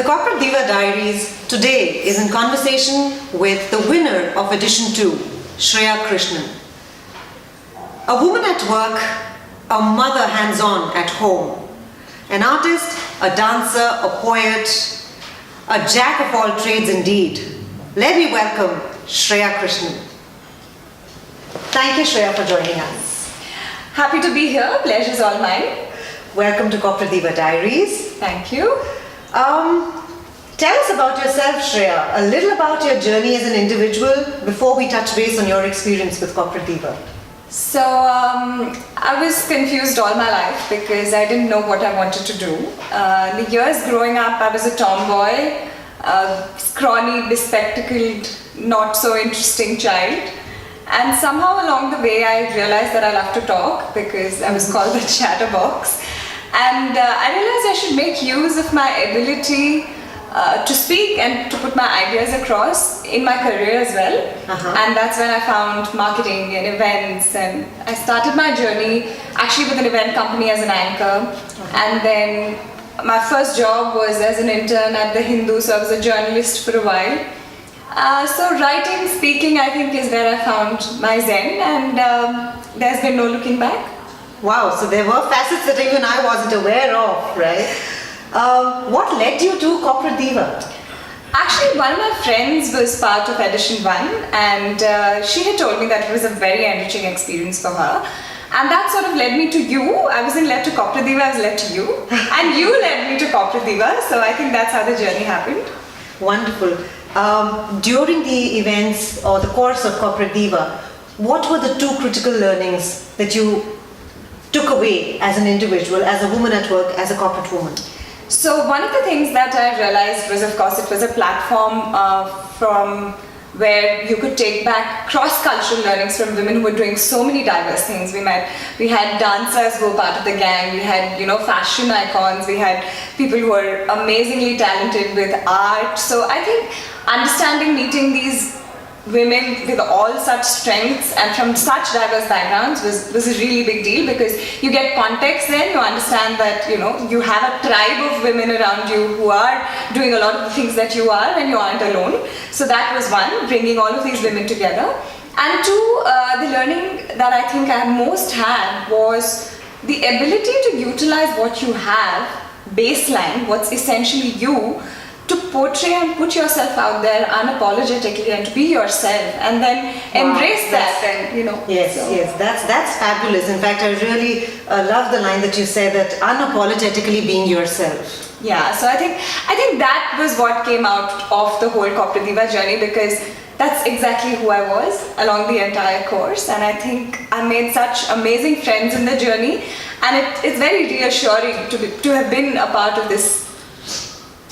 Corporate Diva Diaries today is in conversation with the winner of Edition 2, Shreya Krishnan. A woman at work, a mother hands-on at home, an artist, a dancer, a poet, a jack of all trades indeed. Let me welcome Shreya Krishnan. Thank you, Shreya, for joining us. Happy to be here. Pleasure's all mine. Welcome to Corporate Diva Diaries. Thank you. Tell us about yourself, Shreya, a little about your journey as an individual before we touch base on your experience with Corporate Diva. So, I was confused all my life because I didn't know what I wanted to do. The years growing up, I was a tomboy, a scrawny, bespectacled, not so interesting child. And somehow along the way, I realized that I love to talk because I was called the chatterbox. And I realized I should make use of my ability to speak and to put my ideas across in my career as well. And that's when I found marketing and events, and I started my journey actually with an event company as an anchor. And then my first job was as an intern at The Hindu, so I was a journalist for a while. So writing, speaking, I think is where I found my zen, and there's been no looking back. Wow, so there were facets that even I wasn't aware of, right? What led you to Corporate Diva? Actually, one of my friends was part of Edition 1, and she had told me that it was a very enriching experience for her. And that sort of led me to you. I wasn't led to Corporate Diva, I was led to you. And you led me to Corporate Diva, so I think that's how the journey happened. Wonderful. During the events or the course of Corporate Diva, what were the two critical learnings that you took away as an individual, as a woman at work, as a corporate woman? So one of the things that I realized was, of course, it was a platform from where you could take back cross-cultural learnings from women who were doing so many diverse things. We had dancers who were part of the gang, we had, fashion icons, we had people who were amazingly talented with art. So I think understanding, meeting these women with all such strengths and from such diverse backgrounds was a really big deal, because you get context then, you understand that you have a tribe of women around you who are doing a lot of the things that you are, and you aren't alone. So that was one, bringing all of these women together. And two, the learning that I think I most had was the ability to utilize what you have, baseline, what's essentially you, to portray and put yourself out there unapologetically and to be yourself, and then embrace that. And Yes, that's fabulous. In fact, I really love the line that you said, that unapologetically being yourself. Yeah, so I think that was what came out of the whole Corporate Diva journey, because that's exactly who I was along the entire course, and I think I made such amazing friends in the journey, and it's very reassuring to have been a part of this.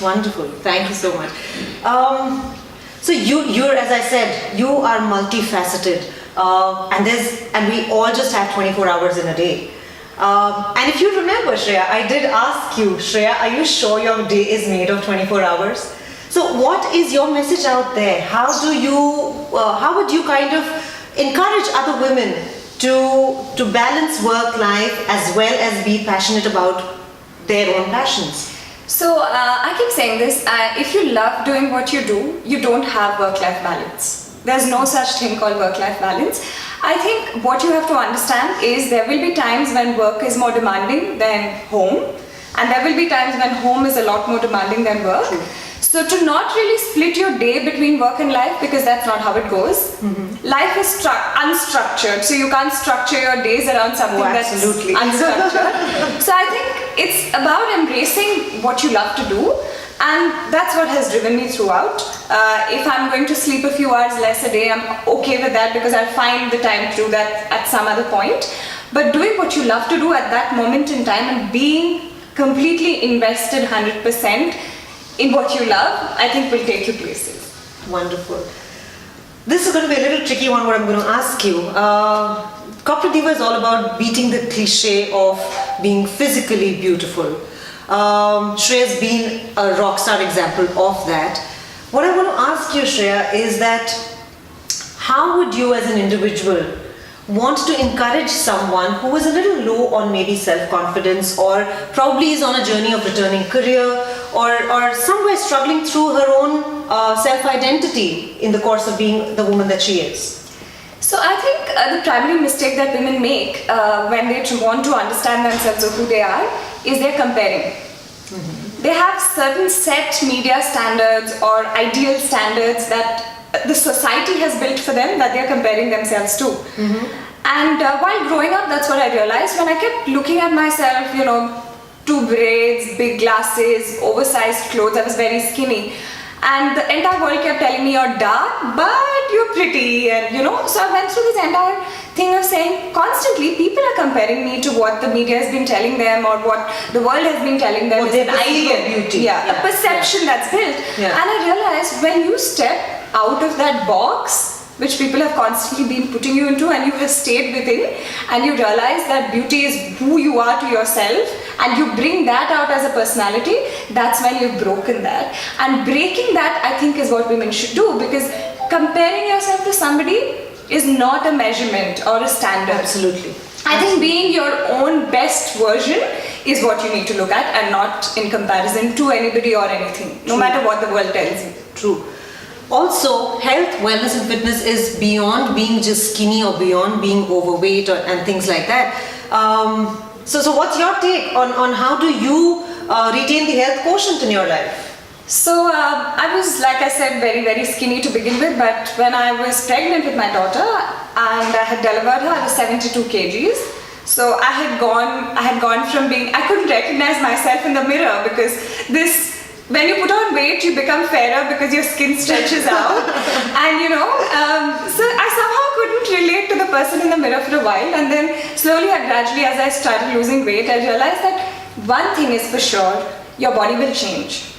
Wonderful. Thank you so much. So you're, as I said, you are multifaceted, and we all just have 24 hours in a day. And if you remember, Shreya, I did ask you, Shreya, are you sure your day is made of 24 hours? So what is your message out there? How would you kind of encourage other women to balance work life as well as be passionate about their own passions? So I keep saying this, if you love doing what you do, you don't have work-life balance. There's no such thing called work-life balance. I think what you have to understand is there will be times when work is more demanding than home, and there will be times when home is a lot more demanding than work. So to not really split your day between work and life, because that's not how it goes. Life is unstructured, so you can't structure your days around something that's unstructured. So I think it's about embracing what you love to do, and that's what has driven me throughout. If I'm going to sleep a few hours less a day, I'm okay with that, because I'll find the time to do that at some other point. But doing what you love to do at that moment in time and being completely invested 100% in what you love, I think will take you places. Wonderful. This is going to be a little tricky one, what I'm going to ask you. Corporate Diva is all about beating the cliche of being physically beautiful. Shreya's been a rock star example of that. What I want to ask you, Shreya, is that how would you as an individual want to encourage someone who is a little low on maybe self-confidence, or probably is on a journey of returning career, or somewhere struggling through her own self-identity in the course of being the woman that she is? So I think the primary mistake that women make when they want to understand themselves or who they are is they're comparing. They have certain set media standards or ideal standards that the society has built for them that they're comparing themselves to. And while growing up, that's what I realized when I kept looking at myself, you know, 2 braids, big glasses, oversized clothes. I was very skinny. And the entire world kept telling me you're dark, but you're pretty, and you know. So I went through this entire thing of saying constantly people are comparing me to what the media has been telling them or what the world has been telling them. Or Is their an ideal beauty. a perception that's built. Yeah. And I realized when you step out of that box, which people have constantly been putting you into, and you have stayed within, and you realize that beauty is who you are to yourself, and you bring that out as a personality, that's when you've broken that. And breaking that, I think, is what women should do, because comparing yourself to somebody is not a measurement or a standard. Absolutely. I think being your own best version is what you need to look at, and not in comparison to anybody or anything, no matter what the world tells you. True. Also, health, wellness and fitness is beyond being just skinny or beyond being overweight and things like that. So what's your take on how do you retain the health quotient in your life? So I was, like I said, very, very skinny to begin with, but when I was pregnant with my daughter and I had delivered her, I was 72 kgs. So I had gone from being, I couldn't recognize myself in the mirror, because when you put on weight, you become fairer because your skin stretches out. And you know, so I somehow couldn't relate to the person in the mirror for a while. And then slowly and gradually, as I started losing weight, I realized that one thing is for sure, your body will change.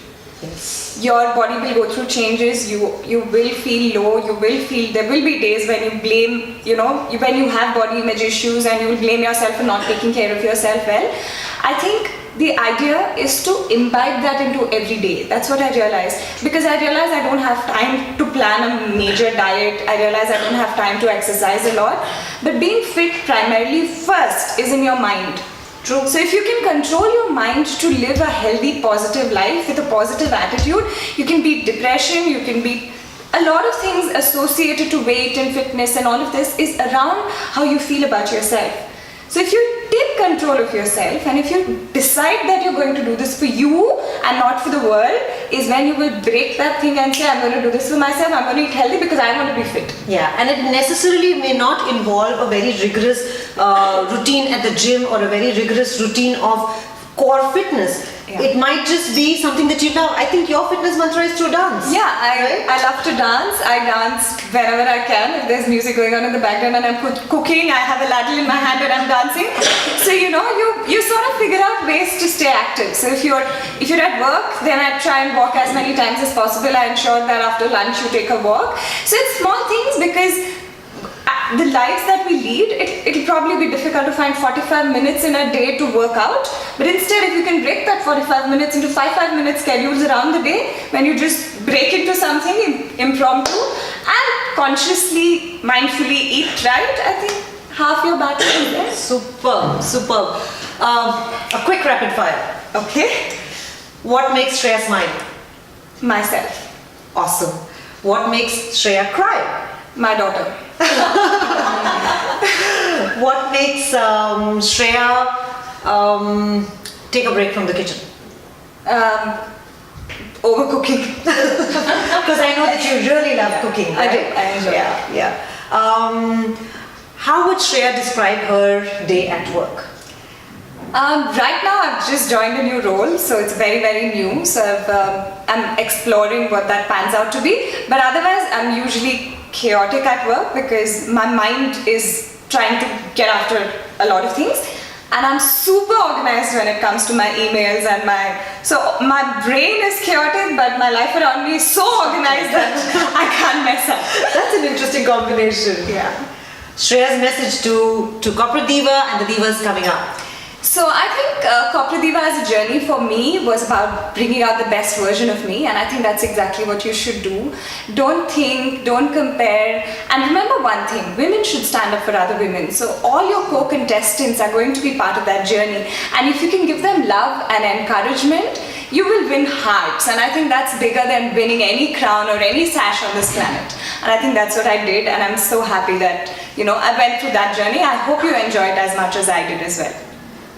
Yes. Your body will go through changes, you will feel low, there will be days when you blame, you know, when you have body image issues and you will blame yourself for not taking care of yourself well. I think the idea is to imbibe that into every day. That's what I realized, because I realized I don't have time to plan a major diet. I realized I don't have time to exercise a lot, but being fit primarily first is in your mind. True. So if you can control your mind to live a healthy, positive life with a positive attitude, you can beat depression, you can beat a lot of things associated to weight and fitness, and all of this is around how you feel about yourself. So if you take control of yourself, and if you decide that you're going to do this for you and not for the world, is when you will break that thing and say, I'm going to do this for myself, I'm going to eat healthy because I want to be fit. Yeah, and it necessarily may not involve a very rigorous routine at the gym or a very rigorous routine of core fitness. Yeah. It might just be something that you love. I think your fitness mantra is through dance. Yeah, right? I love to dance. I dance whenever I can. If there's music going on in the background and I'm cooking, I have a ladle in my hand and I'm dancing. So you know, you sort of figure out ways to stay active. So if you're at work, then I try and walk as many times as possible. I ensure that after lunch you take a walk. So it's small things, because the lives that we lead, it'll probably be difficult to find 45 minutes in a day to work out. But instead, if you can break that 45 minutes into 5-minute schedules around the day, when you just break into something impromptu and consciously, mindfully eat right, I think half your battle is there. Superb, superb. A quick rapid fire. Okay? What makes Shreya smile? Myself. Awesome. What makes Shreya cry? My daughter. What makes Shreya take a break from the kitchen? Overcooking. Because I know that you really love cooking, right? I do. I enjoy it. Yeah. How would Shreya describe her day at work? Right now I've just joined a new role, so it's very, very new. So I'm exploring what that pans out to be. But otherwise, I'm usually chaotic at work because my mind is trying to get after a lot of things. And I'm super organized when it comes to my emails and so my brain is chaotic, but my life around me is so organized that I can't mess up. That's an interesting combination. Yeah. Shreya's message to Corporate Diva and the divas coming up. So I think Corporate Diva as a journey for me was about bringing out the best version of me, and I think that's exactly what you should do. Don't think, don't compare, and remember one thing, women should stand up for other women. So all your co-contestants are going to be part of that journey, and if you can give them love and encouragement, you will win hearts. And I think that's bigger than winning any crown or any sash on this planet. And I think that's what I did, and I'm so happy that, I went through that journey. I hope you enjoyed as much as I did as well.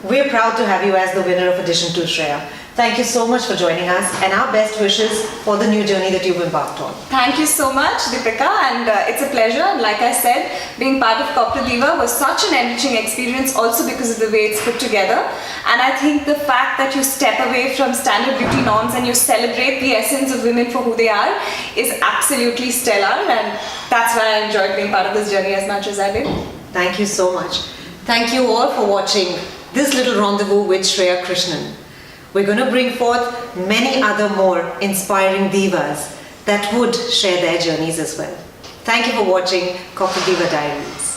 We're proud to have you as the winner of Edition 2, Shreya. Thank you so much for joining us, and our best wishes for the new journey that you've embarked on. Thank you so much, Deepika, and it's a pleasure. And like I said, being part of Copper Diva was such an enriching experience, also because of the way it's put together. And I think the fact that you step away from standard beauty norms and you celebrate the essence of women for who they are is absolutely stellar, and that's why I enjoyed being part of this journey as much as I did. Thank you so much. Thank you all for watching this little rendezvous with Shreya Krishnan. We're going to bring forth many other more inspiring divas that would share their journeys as well. Thank you for watching Copper Diva Diaries.